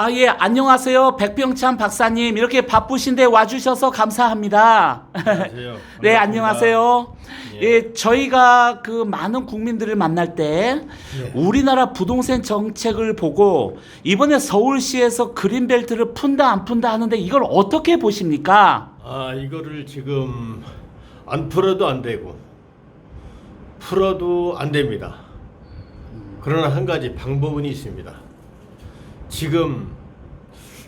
아, 예, 안녕하세요. 백병찬 박사님. 이렇게 바쁘신데 와주셔서 감사합니다. 안녕하세요. 네, 반갑습니다. 안녕하세요. 예. 예, 저희가 그 많은 국민들을 만날 때 예. 우리나라 부동산 정책을 보고 이번에 서울시에서 그린벨트를 푼다 안 푼다 하는데 이걸 어떻게 보십니까? 이거를 지금 안 풀어도 안 되고 풀어도 안 됩니다. 그러나 한 가지 방법은 있습니다. 지금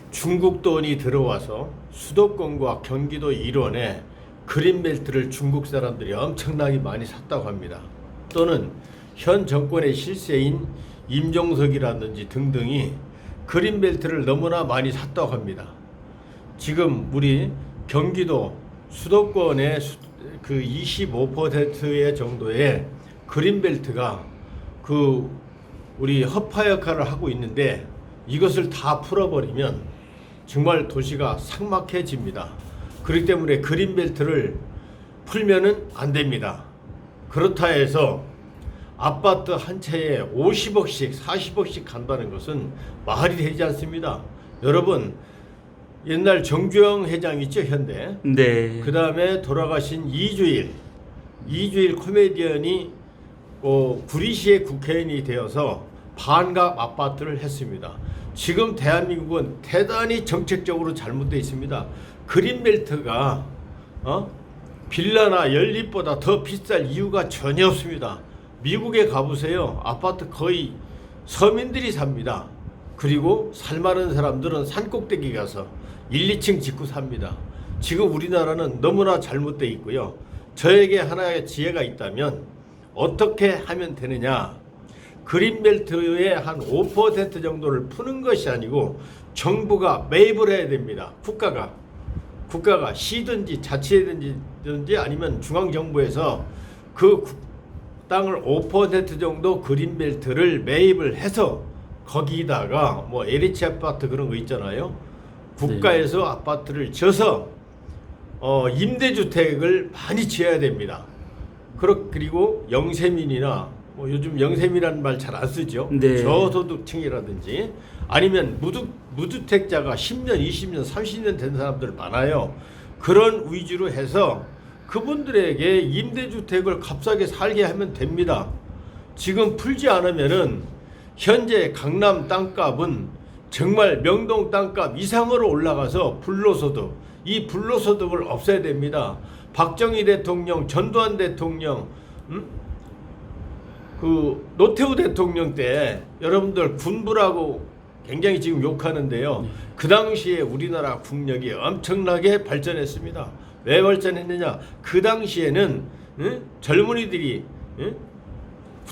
중국 돈이 들어와서 수도권과 경기도 일원에 그린벨트를 중국 사람들이 엄청나게 많이 샀다고 합니다. 또는 현 정권의 실세인 임종석이라든지 등등이 그린벨트를 너무나 많이 샀다고 합니다. 지금 우리 경기도 수도권의 그 25% 정도의 그린벨트가 그 우리 허파 역할을 하고 있는데 이것을 다 풀어버리면 정말 도시가 삭막해집니다. 그렇기 때문에 그린벨트를 풀면은 안 됩니다. 그렇다 해서 아파트 한 채에 50억씩 40억씩 간다는 것은 말이 되지 않습니다. 여러분, 옛날 정주영 회장 있죠, 현대. 네. 그 다음에 돌아가신 이주일 코미디언이 구리시의 국회의원이 되어서 반갑 아파트를 했습니다. 지금 대한민국은 대단히 정책적으로 잘못되어 있습니다. 그린벨트가 빌라나 연립보다 더 비쌀 이유가 전혀 없습니다. 미국에 가보세요. 아파트 거의 서민들이 삽니다. 그리고 살만한 사람들은 산꼭대기 가서 1, 2층 짓고 삽니다. 지금 우리나라는 너무나 잘못되어 있고요. 저에게 하나의 지혜가 있다면 어떻게 하면 되느냐. 그린벨트의 한 5% 정도를 푸는 것이 아니고 정부가 매입을 해야 됩니다. 국가가 시든지 자치든지 아니면 중앙정부에서 그 땅을 5% 정도 그린벨트를 매입을 해서 거기다가 뭐 LH 아파트 그런 거 있잖아요. 국가에서 네. 아파트를 지어서 임대주택을 많이 지어야 됩니다. 그리고 영세민이나 요즘 영세민이라는 말 잘 안 쓰죠. 네. 저소득층이라든지 아니면 무주택자가 10년, 20년, 30년 된 사람들 많아요. 그런 위주로 해서 그분들에게 임대주택을 값싸게 살게 하면 됩니다. 지금 풀지 않으면은 현재 강남 땅값은 정말 명동 땅값 이상으로 올라가서 불로소득, 이 불로소득을 없애야 됩니다. 박정희 대통령, 전두환 대통령, 그 노태우 대통령 때 여러분들 군부라고 굉장히 지금 욕하는데요. 그 당시에 우리나라 국력이 엄청나게 발전했습니다. 왜 발전했느냐? 그 당시에는 젊은이들이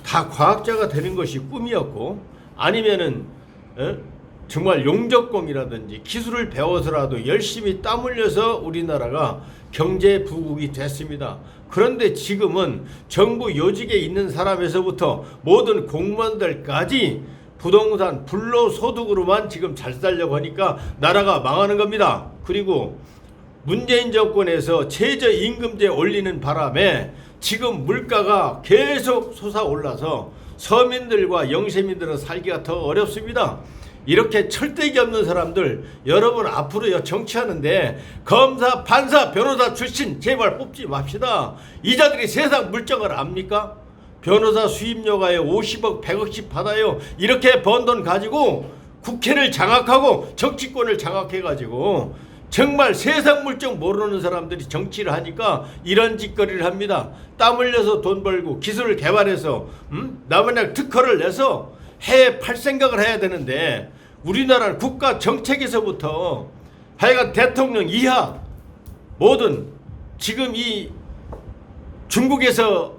다 과학자가 되는 것이 꿈이었고 아니면은 정말 용접공이라든지 기술을 배워서라도 열심히 땀 흘려서 우리나라가 경제 부국이 됐습니다. 그런데 지금은 정부 요직에 있는 사람에서부터 모든 공무원들까지 부동산 불로소득으로만 지금 잘 살려고 하니까 나라가 망하는 겁니다. 그리고 문재인 정권에서 최저임금제 올리는 바람에 지금 물가가 계속 솟아올라서 서민들과 영세민들은 살기가 더 어렵습니다. 이렇게 철대기 없는 사람들 여러분 앞으로 정치하는데 검사, 판사, 변호사 출신 제발 뽑지 맙시다. 이 자들이 세상 물정을 압니까? 변호사 수임료가에 50억, 100억씩 받아요. 이렇게 번 돈 가지고 국회를 장악하고 정치권을 장악해가지고 정말 세상 물정 모르는 사람들이 정치를 하니까 이런 짓거리를 합니다. 땀 흘려서 돈 벌고 기술을 개발해서 나무냥 특허를 내서 해외 팔 생각을 해야 되는데 우리나라는 국가 정책에서부터 하여간 대통령 이하 모든 지금 이 중국에서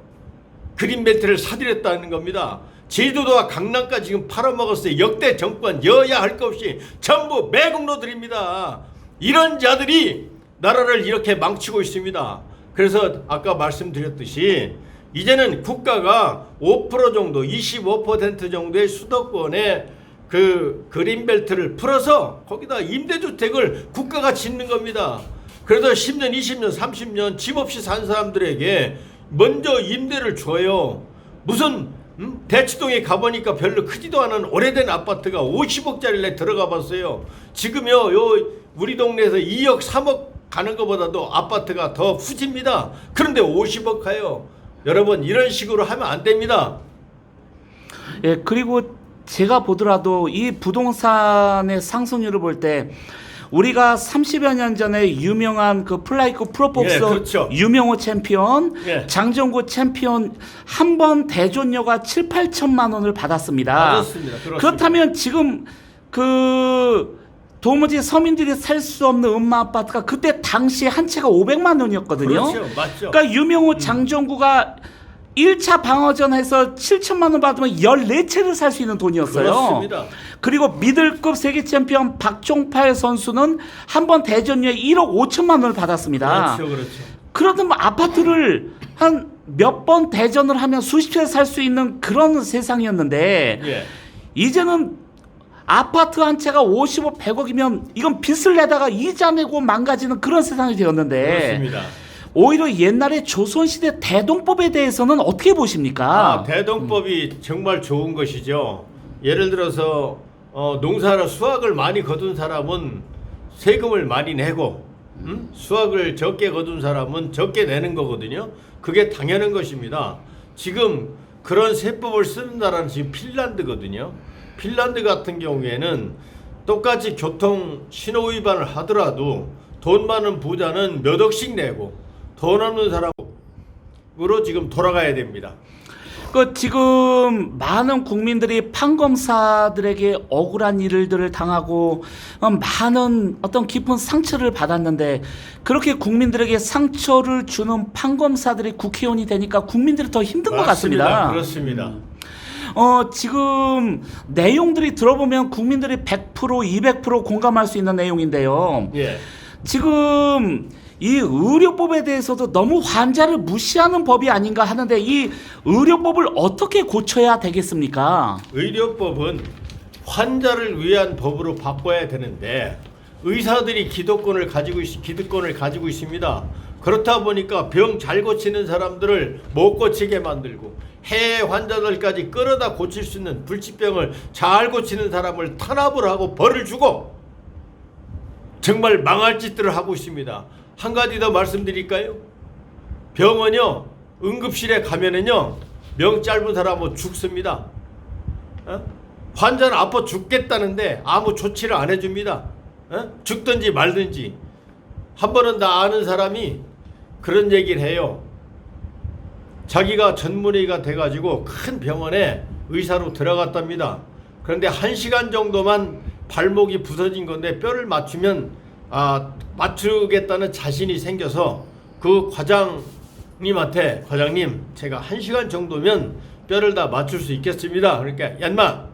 그린벨트를 사들였다는 겁니다. 제주도와 강남까지 지금 팔아먹었어요. 역대 정권 여야 할 것 없이 전부 매국노들입니다. 이런 자들이 나라를 이렇게 망치고 있습니다. 그래서 아까 말씀드렸듯이 이제는 국가가 5% 정도 25% 정도의 수도권에 그 그린벨트를 풀어서 거기다 임대주택을 국가가 짓는 겁니다. 그래서 10년 20년 30년 집 없이 산 사람들에게 먼저 임대를 줘요. 무슨 대치동에 가보니까 별로 크지도 않은 오래된 아파트가 50억짜리를 들어가 봤어요. 지금요 우리 동네에서 2억 3억 가는 것보다도 아파트가 더 후집니다. 그런데 50억 가요. 여러분 이런 식으로 하면 안 됩니다. 예, 그리고 제가 보더라도 이 부동산의 상승률을 볼 때 우리가 30여 년 전에 유명한 그 플라이크 프로포스 예, 그렇죠. 유명호 챔피언, 예. 장정구 챔피언 한 번 대존료가 7, 8천만 원을 받았습니다. 맞았습니다. 그렇습니다. 그렇다면 지금 그 도무지 서민들이 살 수 없는 음마 아파트가 그때 당시 한 채가 500만 원이었거든요. 그렇죠. 맞죠. 그러니까 유명호 장정구가 1차 방어전 해서 7천만 원 받으면 14채를 살 수 있는 돈이었어요. 그렇습니다. 그리고 미들급 세계 챔피언 박종팔 선수는 한 번 대전료에 1억 5천만 원을 받았습니다. 그렇죠. 그렇죠. 그러면 뭐 아파트를 한 몇 번 대전을 하면 수십 채 살 수 있는 그런 세상이었는데 예. 이제는 아파트 한 채가 50억 100억이면 이건 빚을 내다가 이자 내고 망가지는 그런 세상이 되었는데 그렇습니다. 오히려 옛날에 조선시대 대동법에 대해서는 어떻게 보십니까? 대동법이 정말 좋은 것이죠. 예를 들어서 농사를 수확을 많이 거둔 사람은 세금을 많이 내고 수확을 적게 거둔 사람은 적게 내는 거거든요. 그게 당연한 것입니다. 지금 그런 세법을 쓰는 나라는 지금 핀란드거든요. 핀란드 같은 경우에는 똑같이 교통 신호 위반을 하더라도 돈 많은 부자는 몇 억씩 내고 돈 없는 사람으로 지금 돌아가야 됩니다. 그 지금 많은 국민들이 판검사들에게 억울한 일들을 당하고 많은 어떤 깊은 상처를 받았는데 그렇게 국민들에게 상처를 주는 판검사들이 국회의원이 되니까 국민들이 더 힘든 것 같습니다. 그렇습니다. 지금 내용들이 들어보면 국민들이 100% 200% 공감할 수 있는 내용인데요. 예. 지금 이 의료법에 대해서도 너무 환자를 무시하는 법이 아닌가 하는데 이 의료법을 어떻게 고쳐야 되겠습니까? 의료법은 환자를 위한 법으로 바꿔야 되는데 의사들이 기득권을 가지고 있습니다. 그렇다 보니까 병 잘 고치는 사람들을 못 고치게 만들고 해외 환자들까지 끌어다 고칠 수 있는 불치병을 잘 고치는 사람을 탄압을 하고 벌을 주고 정말 망할 짓들을 하고 있습니다. 한 가지 더 말씀드릴까요? 병원요 응급실에 가면은요 명 짧은 사람은 죽습니다. 환자는 아파 죽겠다는데 아무 조치를 안 해줍니다. 죽든지 말든지. 한 번은 나 아는 사람이 그런 얘기를 해요. 자기가 전문의가 돼가지고 큰 병원에 의사로 들어갔답니다. 그런데 1시간 정도만 발목이 부서진 건데 뼈를 맞추면 맞추겠다는 자신이 생겨서 그 과장님한테 과장님 제가 1시간 정도면 뼈를 다 맞출 수 있겠습니다. 그러니까 얀마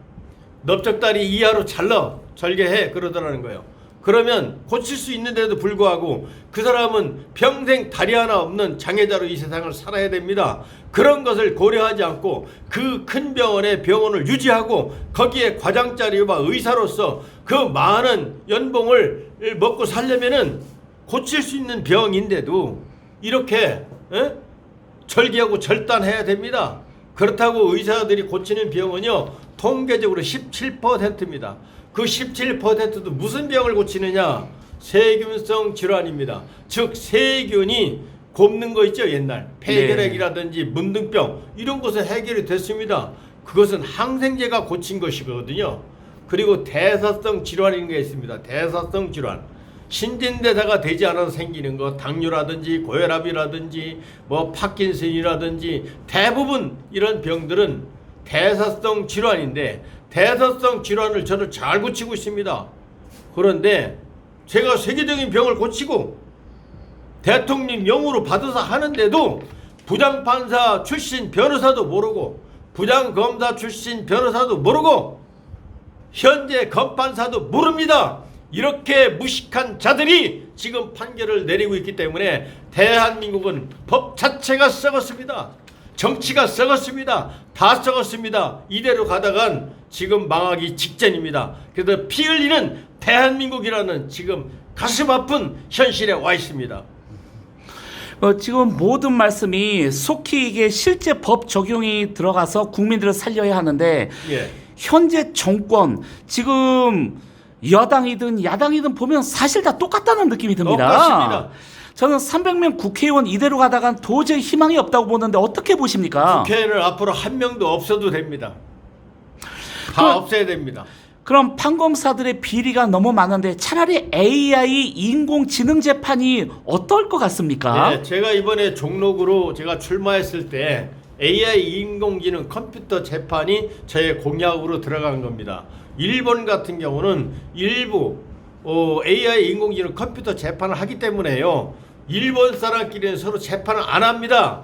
넓적다리 이하로 잘라 절개해 그러더라는 거예요. 그러면 고칠 수 있는데도 불구하고 그 사람은 평생 다리 하나 없는 장애자로 이 세상을 살아야 됩니다. 그런 것을 고려하지 않고 그 큰 병원에 병원을 유지하고 거기에 과장 자리와 의사로서 그 많은 연봉을 먹고 살려면은 고칠 수 있는 병인데도 이렇게 절개하고 절단해야 됩니다. 그렇다고 의사들이 고치는 병은요 통계적으로 17%입니다. 그 17%도 무슨 병을 고치느냐? 세균성 질환입니다. 즉 세균이 곱는 거 있죠 옛날 폐결핵이라든지 문둥병 이런 것은 해결이 됐습니다. 그것은 항생제가 고친 것이거든요. 그리고 대사성 질환인 게 있습니다. 대사성 질환 신진대사가 되지 않아서 생기는 거 당뇨라든지 고혈압이라든지 뭐 파킨슨이라든지 대부분 이런 병들은 대사성 질환인데 대사성 질환을 저는 잘 고치고 있습니다. 그런데 제가 세계적인 병을 고치고 대통령령으로 받아서 하는데도 부장판사 출신 변호사도 모르고 부장검사 출신 변호사도 모르고 현재 검판사도 모릅니다. 이렇게 무식한 자들이 지금 판결을 내리고 있기 때문에 대한민국은 법 자체가 썩었습니다. 정치가 썩었습니다. 다 썩었습니다. 이대로 가다간 지금 망하기 직전입니다. 그래서 피 흘리는 대한민국이라는 지금 가슴 아픈 현실에 와 있습니다. 지금 모든 말씀이 속히 이게 실제 법 적용이 들어가서 국민들을 살려야 하는데 예. 현재 정권 지금 여당이든 야당이든 보면 사실 다 똑같다는 느낌이 듭니다. 똑같습니다. 저는 300명 국회의원 이대로 가다간 도저히 희망이 없다고 보는데 어떻게 보십니까? 국회에는 앞으로 한 명도 없어도 됩니다. 다 없애야 됩니다. 그럼 판검사들의 비리가 너무 많은데 차라리 AI 인공지능 재판이 어떨 것 같습니까? 네, 제가 이번에 종록으로 제가 출마했을 때 AI 인공지능 컴퓨터 재판이 저의 공약으로 들어간 겁니다. 일본 같은 경우는 일부 AI 인공지능 컴퓨터 재판을 하기 때문에요. 일본 사람끼리는 서로 재판을 안 합니다.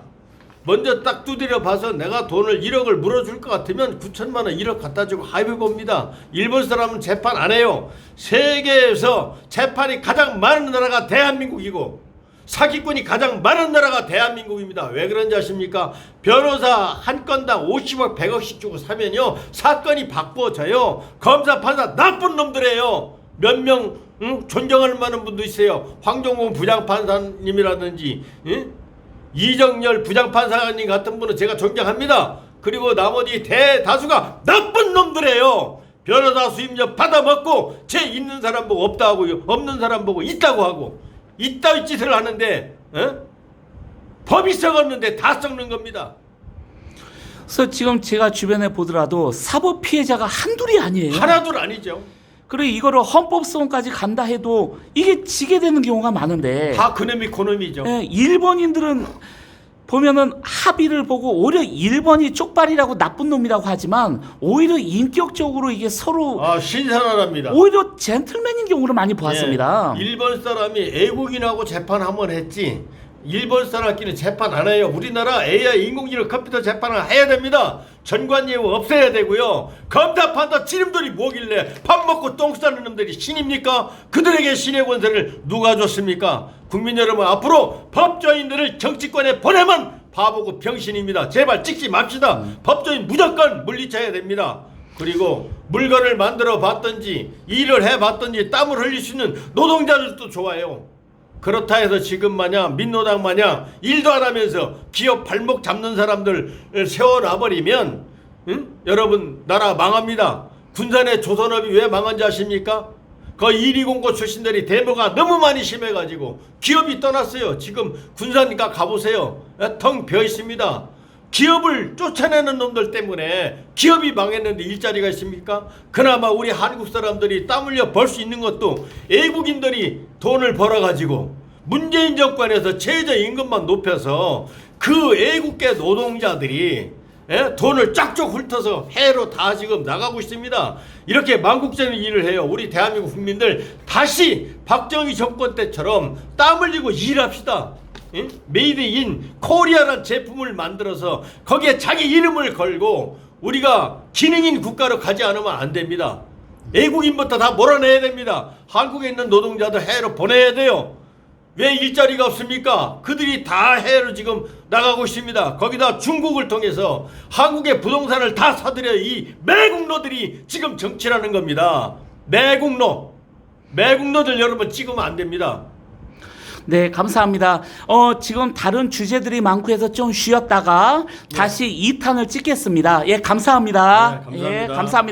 먼저 딱 두드려 봐서 내가 돈을 1억을 물어줄 것 같으면 9천만 원 1억 갖다 주고 합의 봅니다. 일본 사람은 재판 안 해요. 세계에서 재판이 가장 많은 나라가 대한민국이고 사기꾼이 가장 많은 나라가 대한민국입니다. 왜 그런지 아십니까? 변호사 한 건당 50억 100억씩 주고 사면요 사건이 바꿔져요. 검사 판사 나쁜 놈들이에요. 몇 명 존경할 만한 분도 있어요. 황종공 부장판사님이라든지 이정열 부장판사님 같은 분은 제가 존경합니다. 그리고 나머지 대다수가 나쁜 놈들이에요. 변호사 수임료 받아먹고 제 있는 사람 보고 없다 하고요, 없는 사람 보고 있다고 하고 이따위 짓을 하는데 법이 썩었는데 다 썩는 겁니다. 그래서 지금 제가 주변에 보더라도 사법 피해자가 한둘이 아니에요. 하나둘 아니죠. 그리고 이거를 헌법소원까지 간다 해도 이게 지게 되는 경우가 많은데 다 그놈이 고놈이죠. 일본인들은 보면은 합의를 보고 오히려 일본이 쪽발이라고 나쁜 놈이라고 하지만 오히려 인격적으로 이게 서로 신선하답니다. 오히려 젠틀맨인 경우를 많이 보았습니다. 예, 일본 사람이 애국인하고 재판 한번 했지 일본 사람끼리 재판 안 해요. 우리나라 AI 인공지능 컴퓨터 재판을 해야 됩니다. 전관예우 없애야 되고요. 검사 판사 지름들이 뭐길래 밥 먹고 똥 싸는 놈들이 신입니까? 그들에게 신의 권세를 누가 줬습니까? 국민 여러분, 앞으로 법조인들을 정치권에 보내면 바보고 병신입니다. 제발 찍지 맙시다. 법조인 무조건 물리쳐야 됩니다. 그리고 물건을 만들어 봤든지 일을 해 봤든지 땀을 흘릴 수 있는 노동자들도 좋아요. 그렇다 해서 지금 마냥 민노당 마냥 일도 안 하면서 기업 발목 잡는 사람들 세워놔버리면 여러분 나라 망합니다. 군산의 조선업이 왜 망한지 아십니까? 그 1.2 공고 출신들이 데모가 너무 많이 심해가지고 기업이 떠났어요. 지금 군산가 가보세요. 텅 비어 있습니다. 기업을 쫓아내는 놈들 때문에 기업이 망했는데 일자리가 있습니까? 그나마 우리 한국 사람들이 땀 흘려 벌 수 있는 것도 외국인들이 돈을 벌어가지고 문재인 정권에서 최저임금만 높여서 그 외국계 노동자들이 돈을 쫙쫙 훑어서 해외로 다 지금 나가고 있습니다. 이렇게 망국적인 일을 해요. 우리 대한민국 국민들 다시 박정희 정권 때처럼 땀 흘리고 일합시다. 메이드 인 코리아라는 제품을 만들어서 거기에 자기 이름을 걸고 우리가 기능인 국가로 가지 않으면 안 됩니다. 외국인부터 다 몰아내야 됩니다. 한국에 있는 노동자들 해외로 보내야 돼요. 왜 일자리가 없습니까? 그들이 다 해외로 지금 나가고 있습니다. 거기다 중국을 통해서 한국의 부동산을 다 사들여 이 매국노들이 지금 정치라는 겁니다. 매국노들 여러분 찍으면 안 됩니다. 네, 감사합니다. 지금 다른 주제들이 많고 해서 좀 쉬었다가 다시 2탄을 찍겠습니다. 예, 감사합니다. 네, 감사합니다. 예, 감사합니다.